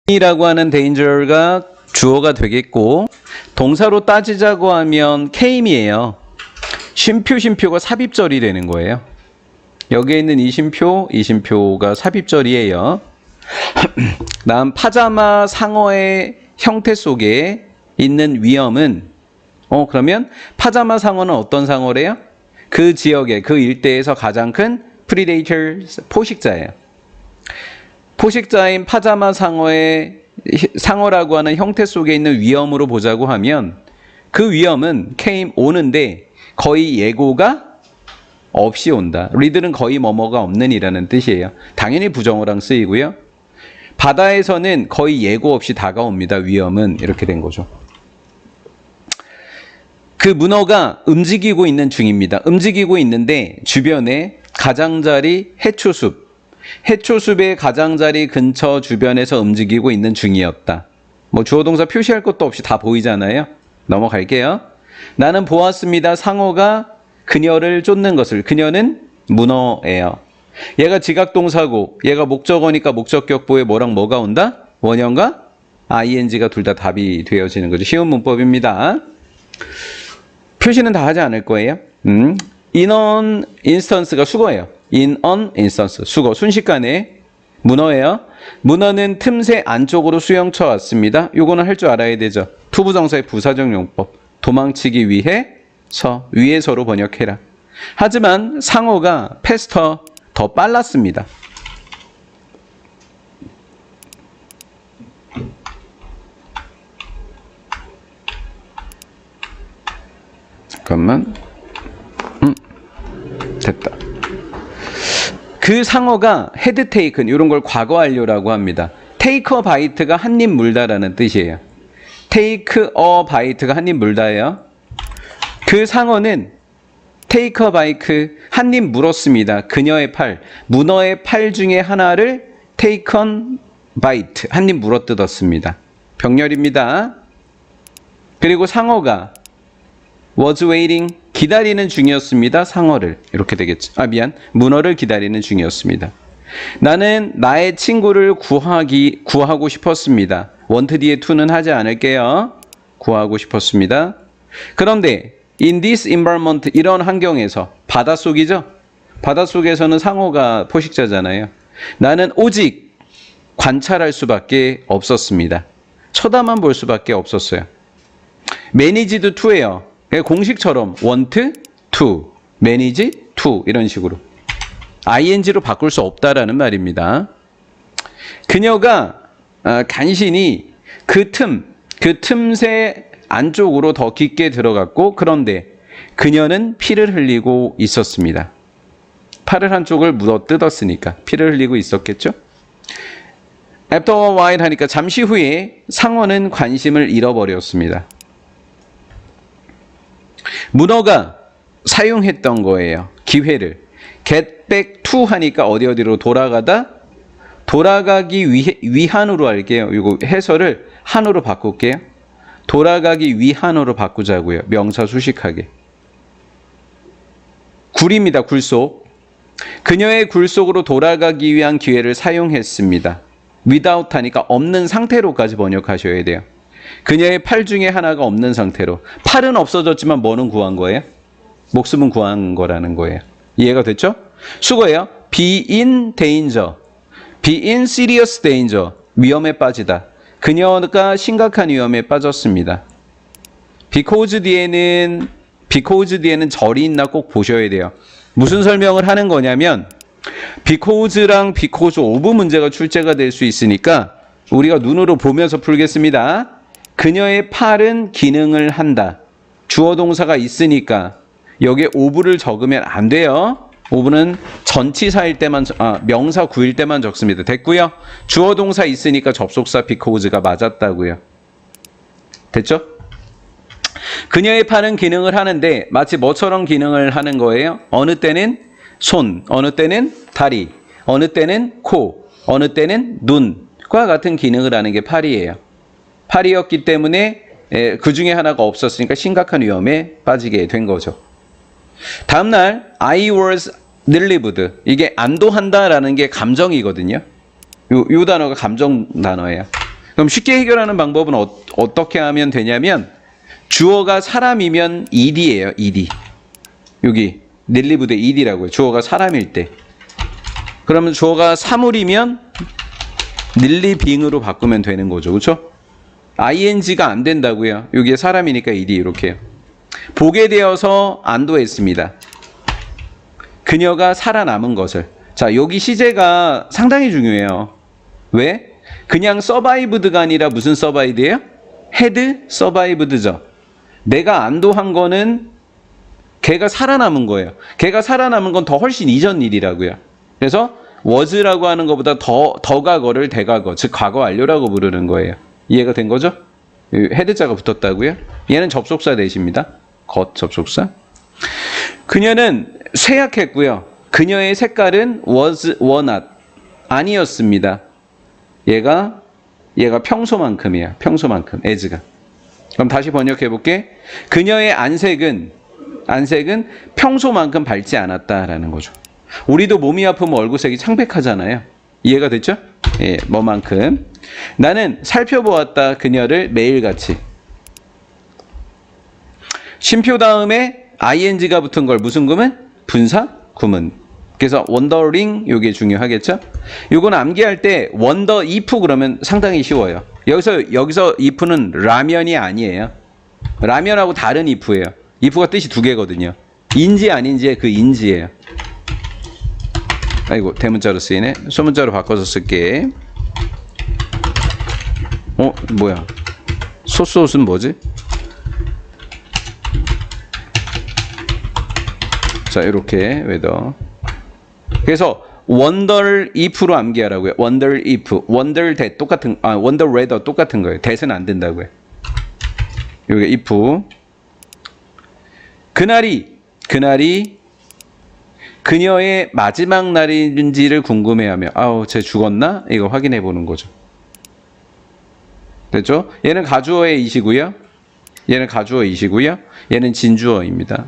이라고 하는 danger가 주어가 되겠고 동사로 따지자고 하면 came이에요. 쉼표가 삽입절이 되는 거예요. 여기에 있는 이 쉼표가 삽입절이에요. 다음 파자마 상어의 형태 속에 있는 위험은 그러면 파자마 상어는 어떤 상어래요? 그 지역에 그 일대에서 가장 큰 predator 포식자예요. 포식자인 파자마 상어라고 하는 형태 속에 있는 위험으로 보자고 하면 그 위험은 came 오는데 거의 예고가 없이 온다. 리들은 거의 뭐뭐가 없는 이라는 뜻이에요. 당연히 부정어랑 쓰이고요. 바다에서는 거의 예고 없이 다가옵니다. 위험은 이렇게 된 거죠. 그 문어가 움직이고 있는 중입니다. 움직이고 있는데 주변에 가장자리 해초숲의 가장자리 근처 주변에서 움직이고 있는 중이었다. 뭐 주어 동사 표시할 것도 없이 다 보이잖아요. 넘어갈게요. 나는 보았습니다. 상어가 그녀를 쫓는 것을. 그녀는 문어예요. 얘가 지각동사고 얘가 목적어니까 목적격보에 뭐랑 뭐가 온다? 원형과 ing가 둘 다 답이 되어지는 거죠. 쉬운 문법입니다. 표시는 다 하지 않을 거예요. in an instance가 수거예요. in an instance 수거 순식간에 문어예요. 문어는 틈새 안쪽으로 수영쳐 왔습니다. 요거는 할 줄 알아야 되죠. 투부정사의 부사적 용법. 도망치기 위해서로 번역해라. 하지만 상어가 패스터 더 빨랐습니다. 잠깐만. 됐다. 그 상어가 헤드 테이큰 이런 걸 과거 완료라고 합니다. 테이크 어 바이트가 한 입 물다라는 뜻이에요. 테이크 어 바이트가 한 입 물다예요. 그 상어는 테이크 어 바이트 한 입 물었습니다. 그녀의 팔, 문어의 팔 중에 하나를 테이크 언 바이트 한 입 물어뜯었습니다. 병렬입니다. 그리고 상어가 was waiting 기다리는 중이었습니다. 상어를 이렇게 되겠죠. 문어를 기다리는 중이었습니다. 나는 나의 친구를 구하고 싶었습니다. want 뒤에 to는 하지 않을게요. 구하고 싶었습니다. 그런데 in this environment 이런 환경에서 바닷속이죠. 바닷속에서는 상어가 포식자잖아요. 나는 오직 관찰할 수밖에 없었습니다. 쳐다만 볼 수밖에 없었어요. managed to예요. 공식처럼 want to, manage to 이런 식으로 ing로 바꿀 수 없다라는 말입니다. 그녀가 간신히 그 틈새 안쪽으로 더 깊게 들어갔고 그런데 그녀는 피를 흘리고 있었습니다. 팔을 한쪽을 물어 뜯었으니까 피를 흘리고 있었겠죠? After a while 하니까 잠시 후에 상어는 관심을 잃어버렸습니다. 문어가 사용했던 거예요. 기회를. get back to 하니까 어디로 돌아가기 위한으로 할게요. 이거 해설을 한으로 바꿀게요. 돌아가기 위한으로 바꾸자고요. 명사 수식하게. 굴입니다. 굴속. 그녀의 굴속으로 돌아가기 위한 기회를 사용했습니다. without 하니까 없는 상태로까지 번역하셔야 돼요. 그녀의 팔 중에 하나가 없는 상태로. 팔은 없어졌지만 뭐는 구한 거예요? 목숨은 구한 거라는 거예요. 이해가 됐죠? 수고해요. be in danger. be in serious danger. 위험에 빠지다. 그녀가 심각한 위험에 빠졌습니다. because 뒤에는 절이 있나 꼭 보셔야 돼요. 무슨 설명을 하는 거냐면 because랑 because of 문제가 출제가 될 수 있으니까 우리가 눈으로 보면서 풀겠습니다. 그녀의 팔은 기능을 한다. 주어 동사가 있으니까 여기에 of를 적으면 안 돼요. of는 전치사일 때만 명사 구일 때만 적습니다. 됐고요. 주어 동사 있으니까 접속사 because가 맞았다고요. 됐죠? 그녀의 팔은 기능을 하는데 마치 뭐처럼 기능을 하는 거예요? 어느 때는 손, 어느 때는 다리, 어느 때는 코, 어느 때는 눈과 같은 기능을 하는 게 팔이에요. 팔이었기 때문에 그 중에 하나가 없었으니까 심각한 위험에 빠지게 된 거죠. 다음날 I was relieved. 이게 안도한다라는 게 감정이거든요. 요 단어가 감정 단어예요. 그럼 쉽게 해결하는 방법은 어떻게 하면 되냐면 주어가 사람이면 ed예요. ed. 여기 닐리브드 ed라고요. 주어가 사람일 때. 그러면 주어가 사물이면 닐리빙으로 바꾸면 되는 거죠. 그렇죠? ing가 안 된다고요. 여기에 사람이니까 ed 이렇게 해요. 보게 되어서 안도했습니다. 그녀가 살아남은 것을. 자, 여기 시제가 상당히 중요해요. 왜? 그냥 서바이브드가 아니라 무슨 서바이드예요? 헤드 서바이브드죠. 내가 안도한 거는 걔가 살아남은 거예요. 걔가 살아남은 건 더 훨씬 이전 일이라고요. 그래서 was라고 하는 것보다 더가거를 대가거, 즉 과거 완료라고 부르는 거예요. 이해가 된 거죠? 헤드자가 붙었다고요? 얘는 접속사 대신입니다. 겉 접속사. 그녀는 쇠약했고요. 그녀의 색깔은 was not 아니었습니다. 얘가 평소만큼이야. 평소만큼 as가. 그럼 다시 번역해 볼게. 그녀의 안색은 평소만큼 밝지 않았다라는 거죠. 우리도 몸이 아프면 얼굴색이 창백하잖아요. 이해가 됐죠? 예, 뭐만큼. 나는 살펴보았다 그녀를 매일같이. 쉼표 다음에 ing가 붙은 걸 무슨 구문? 분사 구문. 그래서 wondering 요게 중요하겠죠? 요건 암기할 때 wonder if 그러면 상당히 쉬워요. 여기서 if는 라면이 아니에요. 라면하고 다른 if예요. if가 뜻이 두 개거든요. 인지 아닌지의 그 인지예요. 아이고 대문자로 쓰이네. 소문자로 바꿔서 쓸게. 뭐야? 소스옷은 뭐지? 자, 이렇게 웨더. 그래서 wonder if로 암기하라고요. wonder if, wonder that 똑같은, wonder whether 똑같은 거예요. that은 안 된다고요. 여기 if. 그날이 그녀의 마지막 날인지를 궁금해하며 쟤 죽었나? 이거 확인해 보는 거죠. 됐죠? 얘는 가주어의 이시고요. 얘는 진주어입니다.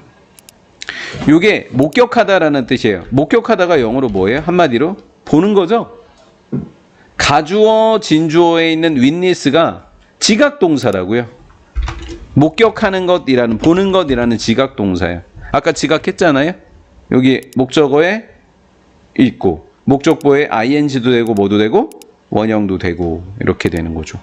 이게 목격하다라는 뜻이에요. 목격하다가 영어로 뭐예요? 한마디로 보는 거죠. 가주어, 진주어에 있는 witness가 지각동사라고요. 목격하는 것이라는, 보는 것이라는 지각동사예요. 아까 지각했잖아요. 여기 목적어에 있고 목적보에 ing도 되고 뭐도 되고 원형도 되고 이렇게 되는 거죠.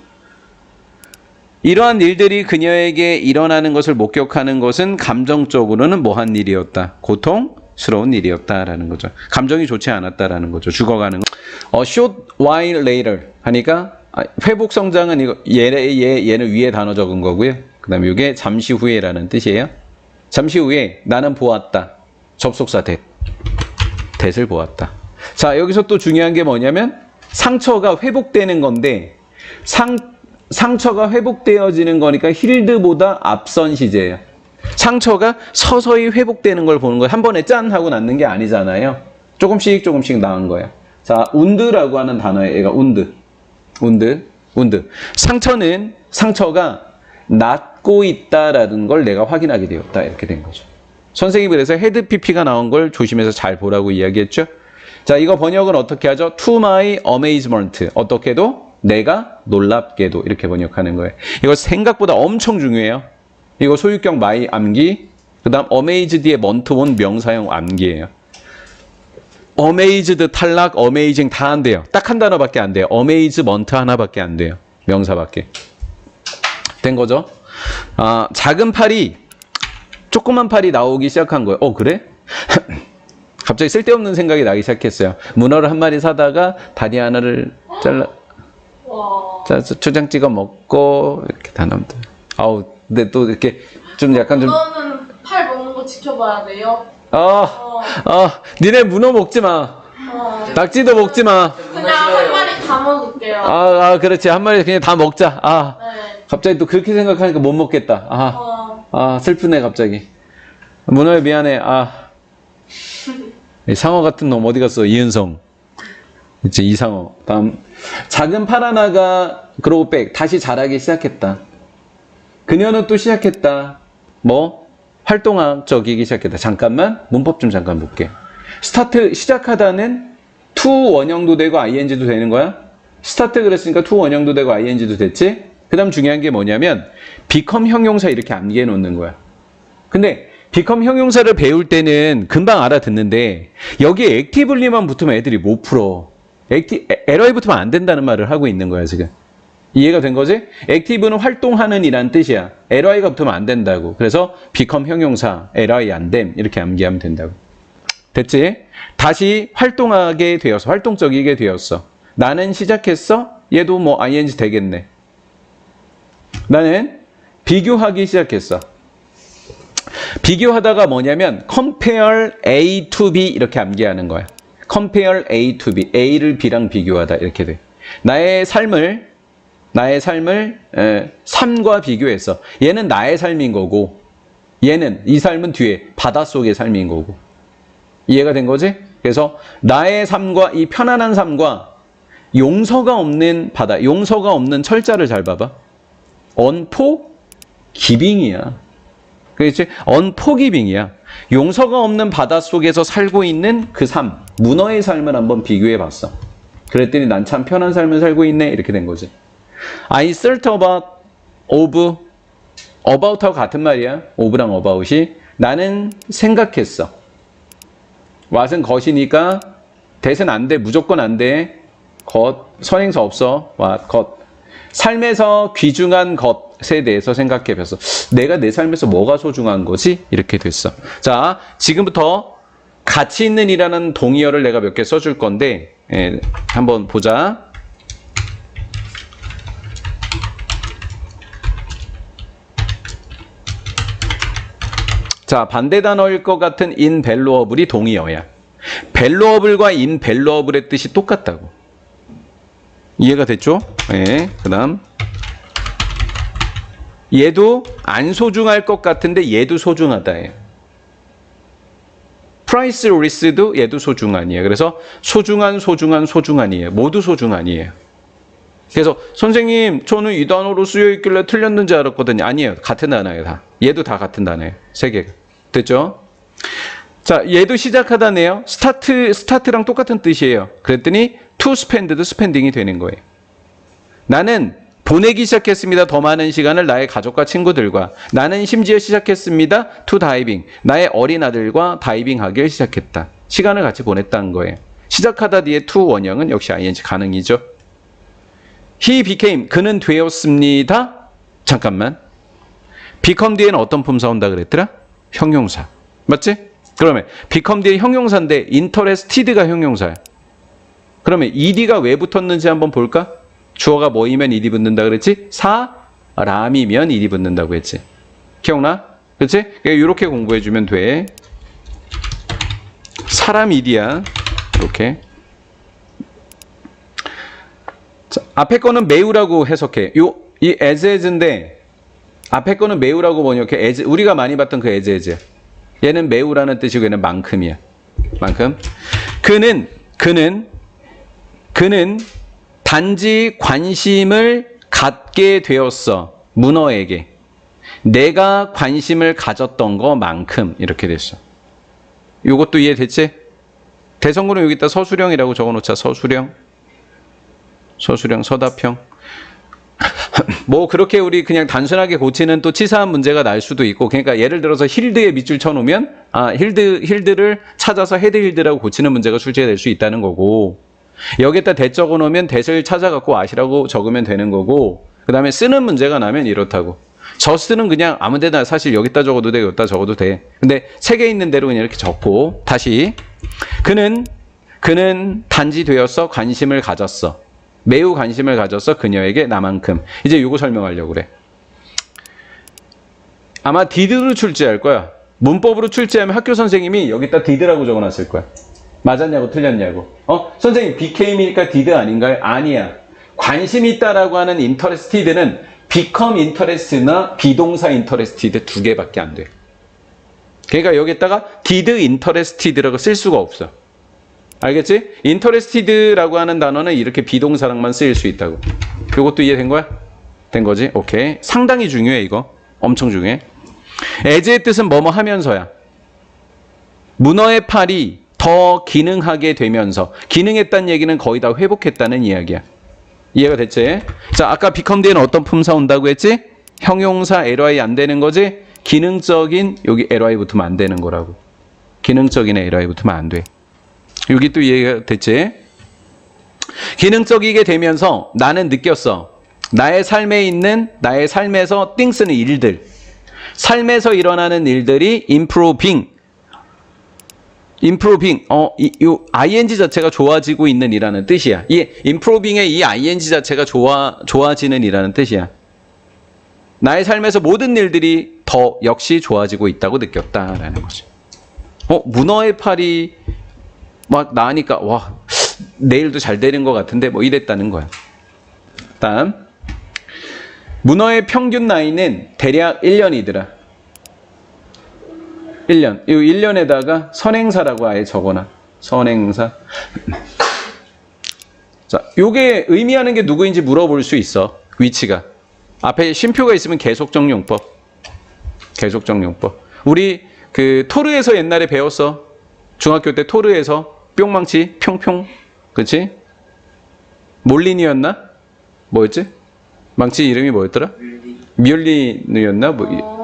이러한 일들이 그녀에게 일어나는 것을 목격하는 것은 감정적으로는 뭐한 일이었다? 고통스러운 일이었다라는 거죠. 감정이 좋지 않았다라는 거죠. 죽어가는 거. short while later 하니까 회복 성장은 이거 얘는 위에 단어 적은 거고요. 그다음에 이게 잠시 후에라는 뜻이에요. 잠시 후에 나는 보았다. 접속사 that을 보았다. 자, 여기서 또 중요한 게 뭐냐면 상처가 회복되는 건데 상처가 회복되어지는 거니까 힐드보다 앞선 시제예요. 상처가 서서히 회복되는 걸 보는 거예요. 한 번에 짠 하고 낫는 게 아니잖아요. 조금씩 나은 거예요. 자, 운드라고 하는 단어예요. 얘가 운드. 상처가 낫고 있다라는 걸 내가 확인하게 되었다. 이렇게 된 거죠. 선생님이 그래서 헤드 PP가 나온 걸 조심해서 잘 보라고 이야기했죠. 자, 이거 번역은 어떻게 하죠? To my amazement. 어떻게도? 내가 놀랍게도. 이렇게 번역하는 거예요. 이거 생각보다 엄청 중요해요. 이거 소유격 my 암기. 그 다음 amazed의 month원 명사형 암기예요. amazed 탈락, amazing 다 안 돼요. 딱 한 단어밖에 안 돼요. amazement 하나밖에 안 돼요. 명사밖에. 된 거죠? 조그만 팔이 나오기 시작한 거예요. 그래? 갑자기 쓸데없는 생각이 나기 시작했어요. 문어를 한 마리 사다가 다리 하나를 초장 찍어 먹고 이렇게 단어들. 근데 또 이렇게 좀 약간 좀. 문어는 팔 먹는 거 지켜봐야 돼요. 니네 문어 먹지 마. 낙지도 먹지 마. 그냥 한 마리 다 먹을게요. 그렇지. 한 마리 그냥 다 먹자. 네. 갑자기 또 그렇게 생각하니까 못 먹겠다. 슬프네 갑자기. 문어야 미안해. 상어 같은 놈 어디 갔어? 이은성. 그치, 이상어. 다음. 작은 팔 하나가 그러고 다시 자라기 시작했다. 그녀는 또 시작했다. 활동적이기 시작했다. 잠깐만 문법 좀 잠깐 볼게. 스타트 시작하다는 to 원형도 되고 ing도 되는 거야? 스타트 그랬으니까 to 원형도 되고 ing도 됐지? 그 다음 중요한 게 뭐냐면 become 형용사 이렇게 암기해 놓는 거야. 근데 become 형용사를 배울 때는 금방 알아듣는데 여기에 액티블리만 붙으면 애들이 못 풀어. 에러에 붙으면 안 된다는 말을 하고 있는 거야 지금. 이해가 된 거지? 액티브는 활동하는 이란 뜻이야. LI가 붙으면 안 된다고. 그래서 become 형용사, LI 안 됨. 이렇게 암기하면 된다고. 됐지? 다시 활동하게 되었어. 활동적이게 되었어. 나는 시작했어? 얘도 뭐 ing 되겠네. 나는 비교하기 시작했어. 비교하다가 뭐냐면 compare A to B 이렇게 암기하는 거야. compare A to B. A를 B랑 비교하다. 이렇게 돼. 나의 삶을 삶과 비교했어. 얘는 나의 삶인 거고 얘는 이 삶은 뒤에 바닷속의 삶인 거고. 이해가 된 거지? 그래서 나의 삶과 이 편안한 삶과 용서가 없는 바다, 용서가 없는 철자를 잘 봐봐. 언포기빙이야. 그렇지? 언포기빙이야. 용서가 없는 바닷속에서 살고 있는 그 삶, 문어의 삶을 한번 비교해 봤어. 그랬더니 난 참 편한 삶을 살고 있네. 이렇게 된 거지. I thought about하고 같은 말이야. of랑 about이. 나는 생각했어. what은 것이니까 that은 안 돼. 무조건 안 돼. 선행사 없어. what, 것. 삶에서 귀중한 것에 대해서 생각해 봤어. 내가 내 삶에서 뭐가 소중한 거지? 이렇게 됐어. 자, 지금부터 가치 있는 이라는 동의어를 내가 몇 개 써줄 건데 한번 보자. 자, 반대 단어일 것 같은 invaluable이 동의어야. valuable과 invaluable의 뜻이 똑같다고. 이해가 됐죠? 네. 그 다음 얘도 안 소중할 것 같은데 얘도 소중하다예요. priceless도 얘도 소중한이에요. 그래서 소중한이에요. 모두 소중한이에요. 그래서 선생님 저는 이 단어로 쓰여 있길래 틀렸는지 알았거든요. 아니에요. 같은 단어예요. 다. 얘도 다 같은 단어예요. 세 개가. 됐죠? 자, 얘도 시작하다네요. 스타트랑 똑같은 뜻이에요. 그랬더니 to spend도 spending이 되는 거예요. 나는 보내기 시작했습니다. 더 많은 시간을 나의 가족과 친구들과. 나는 심지어 시작했습니다. to diving. 나의 어린 아들과 다이빙 하기를 시작했다. 시간을 같이 보냈다는 거예요. 시작하다 뒤에 to 원형은 역시 ing 가능이죠. He became. 그는 되었습니다. 잠깐만. become 뒤에는 어떤 품사 온다 그랬더라? 형용사. 맞지? 그러면 become 뒤에 형용사인데 interested가 형용사야. 그러면 ed가 왜 붙었는지 한번 볼까? 주어가 뭐이면 ed 붙는다 그랬지? 사람이면 ed 붙는다고 했지. 기억나? 그렇지? 이렇게 공부해주면 돼. 사람 ed야. 이렇게. 자, 앞에 거는 매우라고 해석해. 이 as인데 앞에 거는 매우라고 번역해. as, 우리가 많이 봤던 그 as. 얘는 매우라는 뜻이고 얘는 만큼이야. 만큼. 그는 단지 관심을 갖게 되었어. 문어에게. 내가 관심을 가졌던 것만큼 이렇게 됐어. 이것도 이해됐지? 대성구는 여기다 서술형이라고 적어놓자. 서술형, 서다평. 뭐 그렇게 우리 그냥 단순하게 고치는 또 치사한 문제가 날 수도 있고, 그러니까 예를 들어서 힐드에 밑줄 쳐놓으면 힐드를 찾아서 헤드 힐드라고 고치는 문제가 출제될 수 있다는 거고, 여기다 대 적어놓으면 대를 찾아갖고 아시라고 적으면 되는 거고, 그 다음에 쓰는 문제가 나면 이렇다고. 저스는 그냥 아무데나 사실 여기다 적어도 돼, 여기다 적어도 돼. 근데 세 개 있는 대로 그냥 이렇게 적고, 다시 그는 단지 되었어. 관심을 가졌어. 매우 관심을 가졌어. 그녀에게 나만큼. 이제 이거 설명하려고 그래. 아마 did로 출제할 거야. 문법으로 출제하면 학교 선생님이 여기다 did라고 적어놨을 거야. 맞았냐고 틀렸냐고. 선생님 became이니까 did 아닌가요? 아니야. 관심 있다라고 하는 interested는 become interested나 비동사 interested 두 개밖에 안 돼. 그러니까 여기다가 did interested라고 쓸 수가 없어. 알겠지? interested라고 하는 단어는 이렇게 비동사랑만 쓰일 수 있다고. 이것도 이해된 거야? 된 거지? 오케이. 상당히 중요해 이거. 엄청 중요해. as의 뜻은 뭐뭐 하면서야. 문어의 팔이 더 기능하게 되면서. 기능했다는 얘기는 거의 다 회복했다는 이야기야. 이해가 됐지? 자, 아까 become 뒤에는 어떤 품사 온다고 했지? 형용사 ly 안 되는 거지? 기능적인 여기 ly 붙으면 안 되는 거라고. 기능적인 ly 붙으면 안 돼. 여기 또 이해가 됐지? 기능적이게 되면서 나는 느꼈어. 나의 삶에 있는, 나의 삶에서 things는 일들. 삶에서 일어나는 일들이 improving, 요 ing 자체가 좋아지고 있는 이라는 뜻이야. 이 improving의 이 ing 자체가 좋아지는 이라는 뜻이야. 나의 삶에서 모든 일들이 더 역시 좋아지고 있다고 느꼈다라는 거지. 문어의 팔이 막 나으니까 와, 내일도 잘 되는 것 같은데 뭐 이랬다는 거야. 다음, 문어의 평균 나이는 대략 1년이더라. 1년. 이 1년에다가 선행사라고 아예 적어놔. 선행사. 자, 요게 의미하는 게 누구인지 물어볼 수 있어. 위치가. 앞에 쉼표가 있으면 계속정용법. 계속정용법. 우리 그 토르에서 옛날에 배웠어. 중학교 때 토르에서 뿅망치 평평. 그치? 몰린이었나? 뭐였지? 망치 이름이 뭐였더라? 뮬린이었나?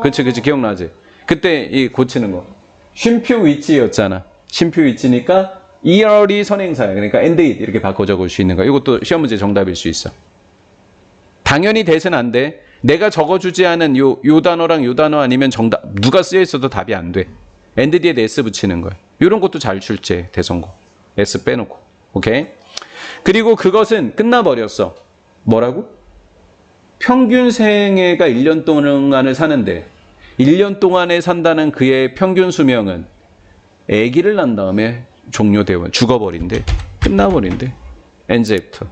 그치, 기억나지? 그때 이 고치는 거. 쉼표 위치였잖아. 쉼표 위치니까 이열이 선행사야. 그러니까 and it 이렇게 바꿔 적을 수 있는 거야. 이것도 시험 문제 정답일 수 있어. 당연히 대세는 안 돼. 내가 적어주지 않은 요 단어랑 요 단어 아니면 정답, 누가 쓰여 있어도 답이 안 돼. and 뒤에 s 붙이는 거야. 이런 것도 잘 출제, 대성공. s 빼놓고. 오케이? 그리고 그것은 끝나버렸어. 뭐라고? 평균 생애가 1년 동안을 사는데 1년 동안에 산다는 그의 평균 수명은 아기를 낳은 다음에 종료되어 죽어버린대. 끝나버린대. ends after.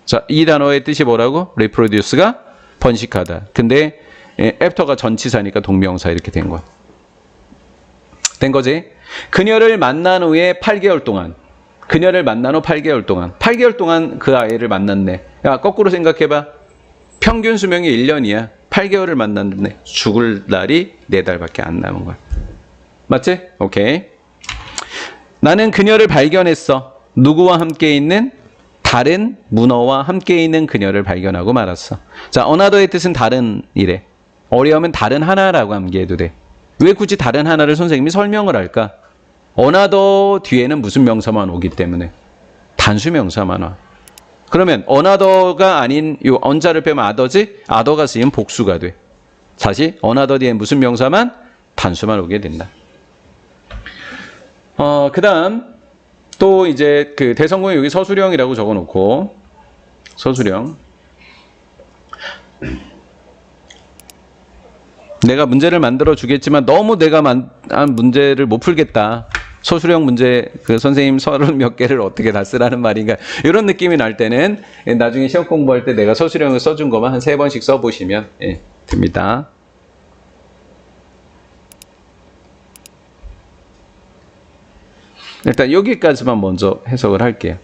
자, 이 단어의 뜻이 뭐라고? reproduce가 번식하다. 근데 after가 전치사니까 동명사 이렇게 된 거야. 된 거지? 그녀를 만난 후에 8개월 동안. 그녀를 만난 후 8개월 동안. 8개월 동안 그 아이를 만났네. 야, 거꾸로 생각해봐. 평균 수명이 1년이야. 8개월을 만났네. 죽을 날이 4달밖에 안 남은 거야. 맞지? 오케이. 나는 그녀를 발견했어. 누구와 함께 있는? 다른 문어와 함께 있는 그녀를 발견하고 말았어. 자, another의 뜻은 다른 이래. 어려우면 다른 하나라고 암기해도 돼. 왜 굳이 다른 하나를 선생님이 설명을 할까? another 뒤에는 무슨 명사만 오기 때문에. 단수 명사만 와. 그러면 another가 아닌 요 on자를 빼면 other지? other가 쓰이면 복수가 돼. 다시 another 뒤에 무슨 명사만? 단수만 오게 된다. 그 다음 또 이제 그 대성공에 여기 서술형이라고 적어놓고 서술형. 내가 문제를 만들어 주겠지만 너무 내가 한 문제를 못 풀겠다. 서술형 문제 그 선생님 30몇 개를 어떻게 다 쓰라는 말인가 이런 느낌이 날 때는 나중에 시험 공부할 때 내가 서술형을 써준 것만 한 3번씩 써보시면 됩니다. 일단 여기까지만 먼저 해석을 할게요.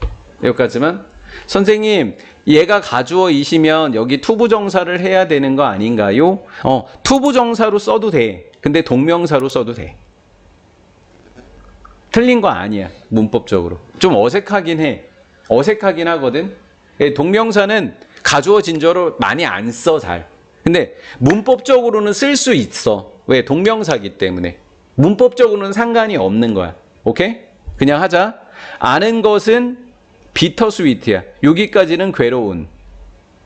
여기까지만. 선생님, 얘가 가주어이시면 여기 투부정사를 해야 되는 거 아닌가요? 투부정사로 써도 돼. 근데 동명사로 써도 돼. 틀린 거 아니야. 문법적으로. 좀 어색하긴 해. 어색하긴 하거든. 동명사는 가주어 진저로 많이 안 써, 잘. 근데 문법적으로는 쓸 수 있어. 왜? 동명사기 때문에. 문법적으로는 상관이 없는 거야. 오케이? 그냥 하자. 아는 것은 비터 스위트야. 여기까지는 괴로운.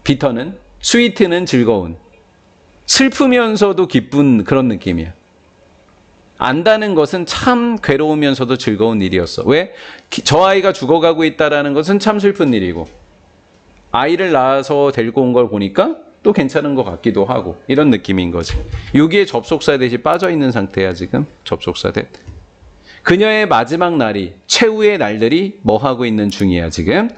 비터는, 스위트는 즐거운. 슬프면서도 기쁜 그런 느낌이야. 안다는 것은 참 괴로우면서도 즐거운 일이었어. 왜? 저 아이가 죽어가고 있다는 것은 참 슬픈 일이고 아이를 낳아서 데리고 온 걸 보니까 또 괜찮은 것 같기도 하고 이런 느낌인 거지. 여기에 접속사 대시 빠져있는 상태야 지금. 접속사 대. 그녀의 마지막 날이 최후의 날들이 뭐 하고 있는 중이야 지금.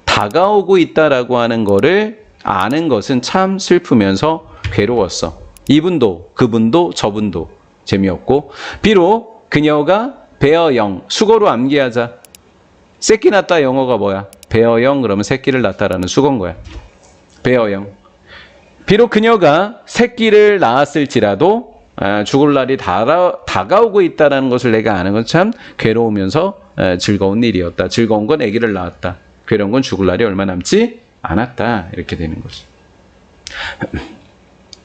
다가오고 있다라고 하는 거를 아는 것은 참 슬프면서 괴로웠어. 이분도 그분도 저분도 재미없고 비록 그녀가 베어영 수거로 암기하자. 새끼 낳다 영어가 뭐야? 베어영 그러면 새끼를 낳다라는 수거인 거야. 베어영. 비록 그녀가 새끼를 낳았을지라도 죽을 날이 다가오고 있다는 것을 내가 아는 건 참 괴로우면서 즐거운 일이었다. 즐거운 건 아기를 낳았다. 괴로운 건 죽을 날이 얼마 남지 않았다. 이렇게 되는 거지.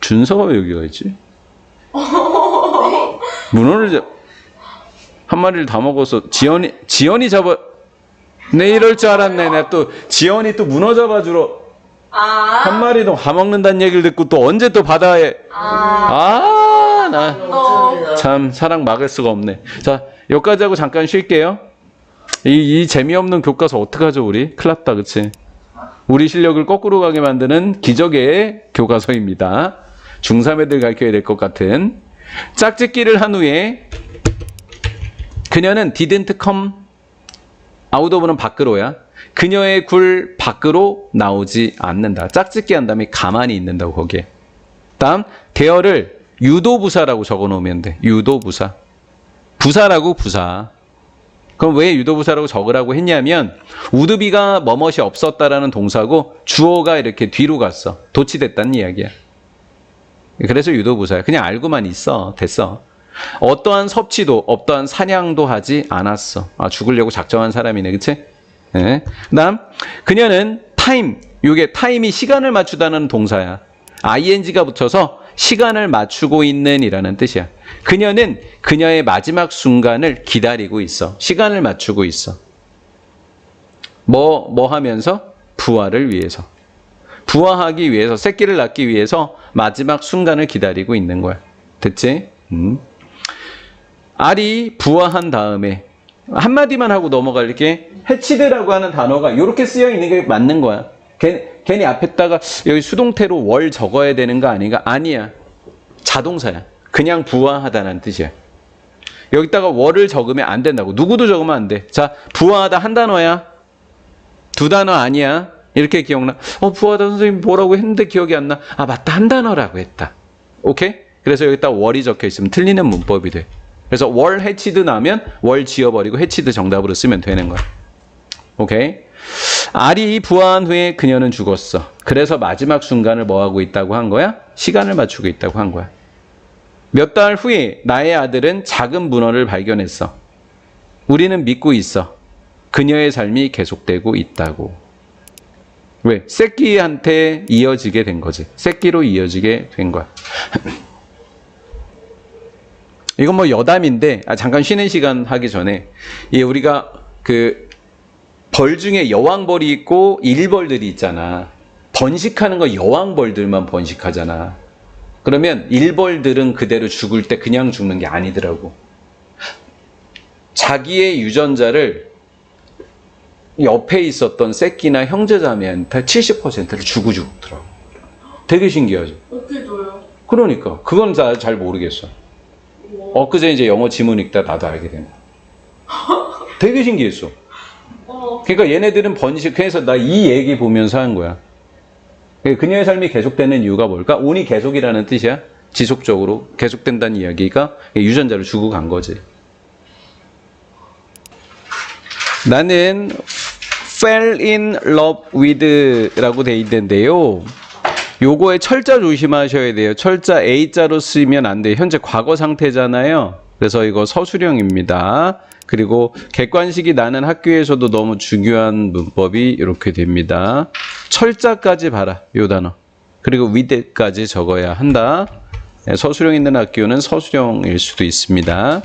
준서가 왜 여기가 있지? 문어를 한 마리를 다 먹어서 지연이 잡아. 내 이럴 줄 알았네. 내가 또 지연이 또 문어 잡아주러 한 마리도 다 먹는다는 얘기를 듣고 또 언제 또 바다에 나 참 사랑 막을 수가 없네. 자, 여기까지 하고 잠깐 쉴게요. 이 재미없는 교과서 어떡하죠 우리? 큰일 났다 그치? 우리 실력을 거꾸로 가게 만드는 기적의 교과서입니다. 중3 애들 가르쳐야 될 것 같은. 짝짓기를 한 후에 그녀는 didn't come out of는 밖으로야. 그녀의 굴 밖으로 나오지 않는다. 짝짓기 한 다음에 가만히 있는다고 거기에. 다음 대어를 유도부사라고 적어놓으면 돼. 유도부사. 부사라고 부사. 그럼 왜 유도부사라고 적으라고 했냐면 우드비가 뭐뭇이 없었다라는 동사고 주어가 이렇게 뒤로 갔어. 도치됐다는 이야기야. 그래서 유도부사야. 그냥 알고만 있어. 됐어. 어떠한 섭취도 어떠한 사냥도 하지 않았어. 죽으려고 작정한 사람이네. 그치? 네. 그 다음 그녀는 타임. 이게 타임이 시간을 맞추다는 동사야. ing가 붙어서 시간을 맞추고 있는 이라는 뜻이야. 그녀는 그녀의 마지막 순간을 기다리고 있어. 시간을 맞추고 있어. 뭐 하면서? 부활을 위해서. 부화하기 위해서, 새끼를 낳기 위해서 마지막 순간을 기다리고 있는 거야. 됐지? 알이 부화한 다음에 한마디만 하고 넘어갈게. 해치드라고 하는 단어가 이렇게 쓰여 있는 게 맞는 거야. 괜히 앞에다가 여기 수동태로 월 적어야 되는 거 아닌가? 아니야. 자동사야. 그냥 부화하다는 뜻이야. 여기다가 월을 적으면 안 된다고. 누구도 적으면 안 돼. 자, 부화하다 한 단어야. 두 단어 아니야. 이렇게 기억나. 부화하다 선생님 뭐라고 했는데 기억이 안 나. 맞다. 한 단어라고 했다. 오케이? 그래서 여기다 월이 적혀 있으면 틀리는 문법이 돼. 그래서 월 해치드 나면 월 지워버리고 해치드 정답으로 쓰면 되는 거야. 오케이? 알이 부화한 후에 그녀는 죽었어. 그래서 마지막 순간을 뭐하고 있다고 한 거야? 시간을 맞추고 있다고 한 거야. 몇 달 후에 나의 아들은 작은 문어를 발견했어. 우리는 믿고 있어. 그녀의 삶이 계속되고 있다고. 왜? 새끼한테 이어지게 된 거지. 새끼로 이어지게 된 거야. 이건 뭐 여담인데 잠깐 쉬는 시간 하기 전에 우리가 벌 중에 여왕벌이 있고 일벌들이 있잖아. 번식하는 거 여왕벌들만 번식하잖아. 그러면 일벌들은 그대로 죽을 때 그냥 죽는 게 아니더라고. 자기의 유전자를 옆에 있었던 새끼나 형제자매한테 70%를 주고 죽더라고. 되게 신기하죠. 어떻게 줘요? 그러니까 그건 잘 모르겠어. 엊그제 이제 영어 지문 읽다 나도 알게 된 거야. 되게 신기했어. 그러니까 얘네들은 번식해서 나 이 얘기 보면서 한 거야. 그녀의 삶이 계속되는 이유가 뭘까? 운이 계속이라는 뜻이야. 지속적으로 계속된다는 이야기가 유전자를 주고 간 거지. 나는 fell in love with 라고 돼 있는데요. 요거에 철자 조심하셔야 돼요. 철자 A자로 쓰면 안 돼요. 현재 과거 상태잖아요. 그래서 이거 서술형입니다. 그리고 객관식이 나는 학교에서도 너무 중요한 문법이 이렇게 됩니다. 철자까지 봐라. 요 단어. 그리고 with까지 적어야 한다. 서술형 있는 학교는 서술형일 수도 있습니다.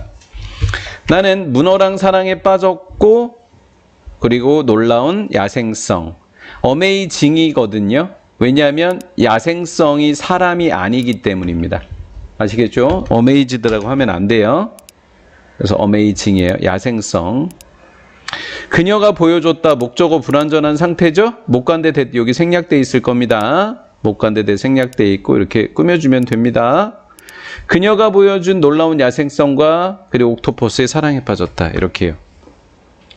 나는 문어랑 사랑에 빠졌고 그리고 놀라운 야생성. 어메이징이거든요. 왜냐하면 야생성이 사람이 아니기 때문입니다. 아시겠죠? 어메이즈드라고 하면 안 돼요. 그래서 어메이징이에요. 야생성. 그녀가 보여줬다. 목적어 불완전한 상태죠? 목관대 여기 생략돼 있을 겁니다. 목관대 생략돼 있고 이렇게 꾸며주면 됩니다. 그녀가 보여준 놀라운 야생성과 그리고 옥토퍼스의 사랑에 빠졌다. 이렇게요.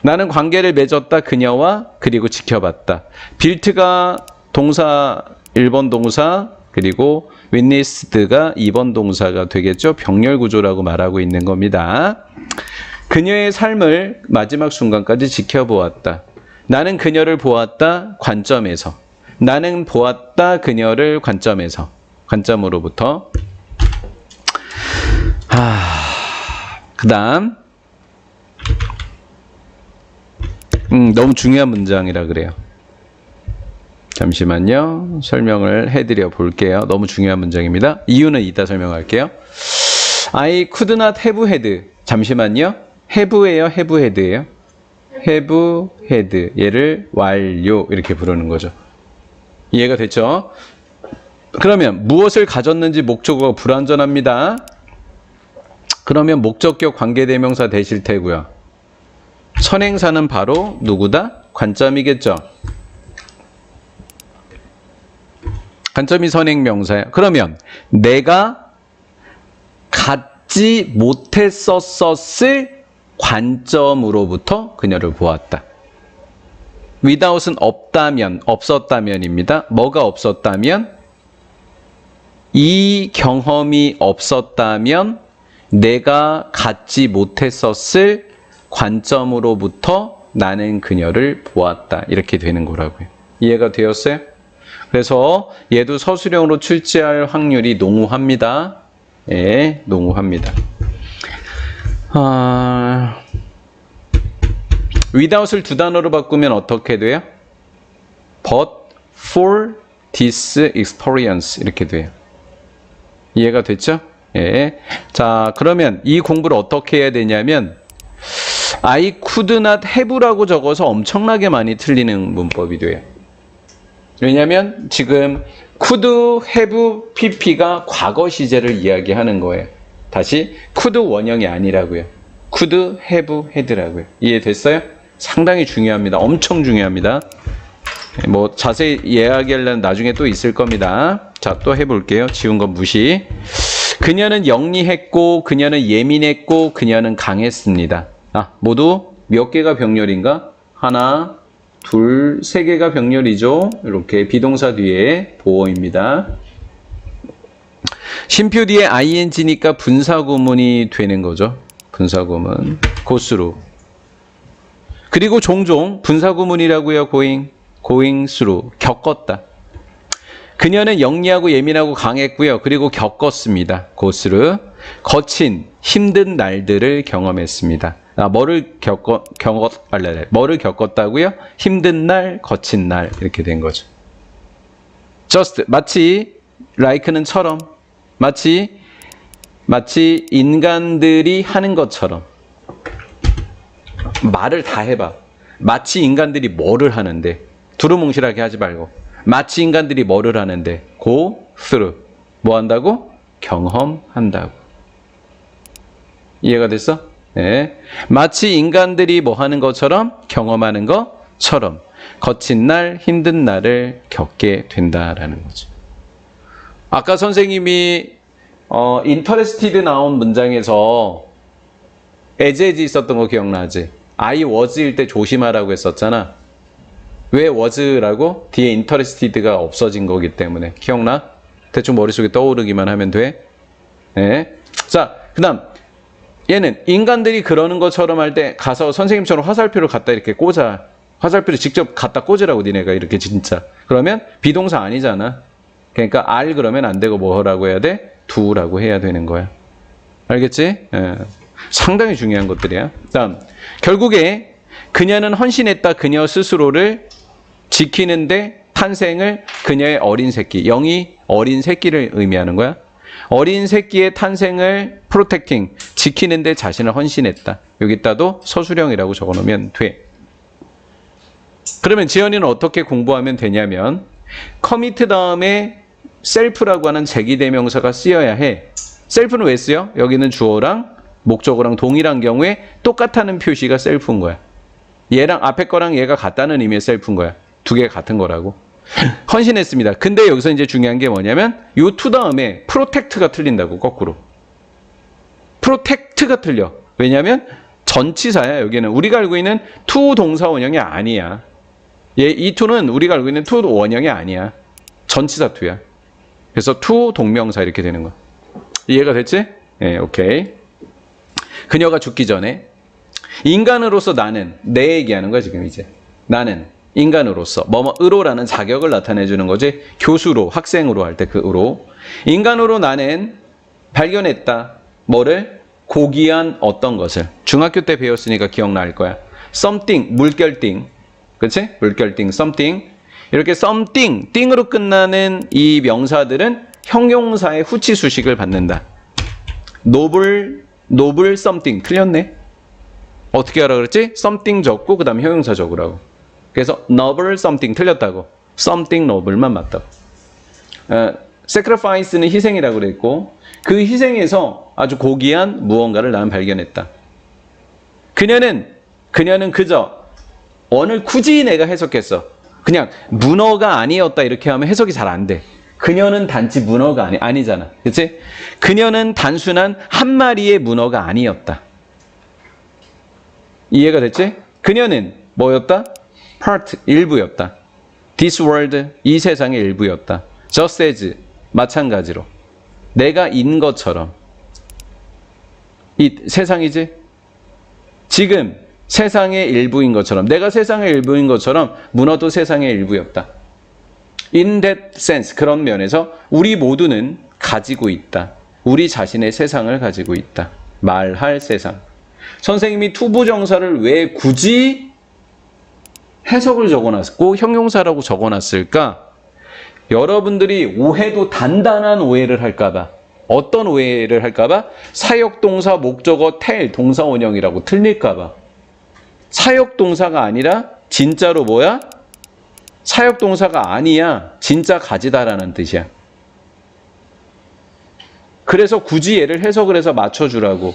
나는 관계를 맺었다. 그녀와 그리고 지켜봤다. 빌트가 동사 1번 동사 그리고 witnessed가 2번 동사가 되겠죠. 병렬 구조라고 말하고 있는 겁니다. 그녀의 삶을 마지막 순간까지 지켜보았다. 나는 그녀를 보았다. 관점에서. 나는 보았다. 그녀를 관점에서. 관점으로부터. 그 다음 너무 중요한 문장이라 그래요. 잠시만요. 설명을 해드려 볼게요. 너무 중요한 문장입니다. 이유는 이따 설명할게요. I could not have had. 잠시만요. have예요? have had예요? have had. 얘를 완료 이렇게 부르는 거죠. 이해가 됐죠? 그러면 무엇을 가졌는지 목적어가 불완전합니다. 그러면 목적격 관계대명사 되실 테고요. 선행사는 바로 누구다? 관점이겠죠. 관점이 선행명사예요. 그러면 내가 갖지 못했었을 관점으로부터 그녀를 보았다. without은 없다면, 없었다면입니다. 뭐가 없었다면? 이 경험이 없었다면 내가 갖지 못했었을 관점으로부터 나는 그녀를 보았다. 이렇게 되는 거라고요. 이해가 되었어요? 그래서 얘도 서술형으로 출제할 확률이 농후합니다. 예, 농후합니다. without을 두 단어로 바꾸면 어떻게 돼요? But for this experience 이렇게 돼요. 이해가 됐죠? 예. 자, 그러면 이 공부를 어떻게 해야 되냐면 I could not have라고 적어서 엄청나게 많이 틀리는 문법이 돼요. 왜냐하면 지금 could have pp가 과거 시제를 이야기하는 거예요. 다시 could 원형이 아니라고요. could have had라고요. 이해됐어요? 상당히 중요합니다. 엄청 중요합니다. 뭐 자세히 이야기하려면 나중에 또 있을 겁니다. 자, 또 해볼게요. 지운 건 무시. 그녀는 영리했고 그녀는 예민했고 그녀는 강했습니다. 모두 몇 개가 병렬인가? 하나, 둘, 세 개가 병렬이죠. 이렇게 비동사 뒤에 보어입니다. 쉼표 뒤에 ing니까 분사구문이 되는 거죠. 분사구문. 고스로. 그리고 종종 분사구문이라고요. going through. 겪었다. 그녀는 영리하고 예민하고 강했고요. 그리고 겪었습니다. 고스로. 거친 힘든 날들을 경험했습니다. 뭐를 겪었다고요? 힘든 날, 거친 날 이렇게 된 거죠. just 마치 like는 처럼 마치 인간들이 하는 것처럼 말을 다 해봐. 마치 인간들이 뭐를 하는데 두루뭉실하게 하지 말고 마치 인간들이 뭐를 하는데 go through 뭐 한다고? 경험한다고. 이해가 됐어? 네. 마치 인간들이 뭐 하는 것처럼 경험하는 것처럼 거친 날, 힘든 날을 겪게 된다라는 거죠. 아까 선생님이 interested 나온 문장에서 as 있었던 거 기억나지? I was일 때 조심하라고 했었잖아. 왜 was라고? 뒤에 interested가 없어진 거기 때문에. 기억나? 대충 머릿속에 떠오르기만 하면 돼. 네. 자, 그 다음 얘는 인간들이 그러는 것처럼 할 때 가서 선생님처럼 화살표를 갖다 이렇게 꽂아. 화살표를 직접 갖다 꽂으라고 니네가 이렇게 진짜. 그러면 비동사 아니잖아. 그러니까 are 그러면 안 되고 뭐라고 해야 돼? do라고 해야 되는 거야. 알겠지? 예. 상당히 중요한 것들이야. 다음 결국에 그녀는 헌신했다. 그녀 스스로를 지키는데 탄생을 그녀의 어린 새끼. 영이 어린 새끼를 의미하는 거야. 어린 새끼의 탄생을 프로텍팅, 지키는데 자신을 헌신했다. 여기다도 서술형이라고 적어놓으면 돼. 그러면 지연이는 어떻게 공부하면 되냐면 commit 다음에 self라고 하는 제기대명사가 쓰여야 해. self는 왜 쓰여? 여기는 주어랑 목적어랑 동일한 경우에 똑같다는 표시가 self인 거야. 얘랑 앞에 거랑 얘가 같다는 의미의 self인 거야. 두 개가 같은 거라고. 헌신했습니다. 근데 여기서 이제 중요한 게 뭐냐면 요 to 다음에 protect가 틀린다고. 거꾸로 protect가 틀려. 왜냐면 전치사야. 여기는 우리가 알고 있는 to 동사 원형이 아니야. 이 to는 우리가 알고 있는 to 원형이 아니야. 전치사 to야. 그래서 to 동명사 이렇게 되는 거야. 이해가 됐지? 네, 오케이. 그녀가 죽기 전에 인간으로서 나는 내 얘기하는 거야 지금 이제. 나는 인간으로서 뭐뭐으로라는 자격을 나타내주는 거지. 교수로 학생으로 할 때 그 으로. 인간으로 나는 발견했다. 뭐를? 고귀한 어떤 것을. 중학교 때 배웠으니까 기억날 거야. something 물결띵. 그치? 물결띵 something 이렇게 something, 띵으로 끝나는 이 명사들은 형용사의 후치 수식을 받는다. noble something 틀렸네. 어떻게 하라 그랬지? something 적고 그 다음에 형용사 적으라고. 그래서 noble something 틀렸다고. something noble만 맞다고. sacrifice는 희생이라고 그랬고 그 희생에서 아주 고귀한 무언가를 나는 발견했다. 그녀는 그저 오늘 굳이 내가 해석했어. 그냥 문어가 아니었다 이렇게 하면 해석이 잘 안 돼. 그녀는 단지 문어가 아니잖아. 그치? 그녀는 단순한 한 마리의 문어가 아니었다. 이해가 됐지? 그녀는 뭐였다? part, 일부였다. this world, 이 세상의 일부였다. just as, 마찬가지로. 내가 인 것처럼. 이 세상이지? 지금 세상의 일부인 것처럼, 내가 세상의 일부인 것처럼 문어도 세상의 일부였다. In that sense, 그런 면에서 우리 모두는 가지고 있다. 우리 자신의 세상을 가지고 있다. 말할 세상. 선생님이 투부정사를 왜 굳이 해석을 적어놨고 형용사라고 적어놨을까? 여러분들이 오해도 단단한 오해를 할까봐. 어떤 오해를 할까봐? 사역동사, 목적어, 텔, 동사원형이라고 틀릴까봐. 사역동사가 아니라 진짜로 뭐야? 사역동사가 아니야. 진짜 가지다라는 뜻이야. 그래서 굳이 얘를 해석을 해서 맞춰주라고.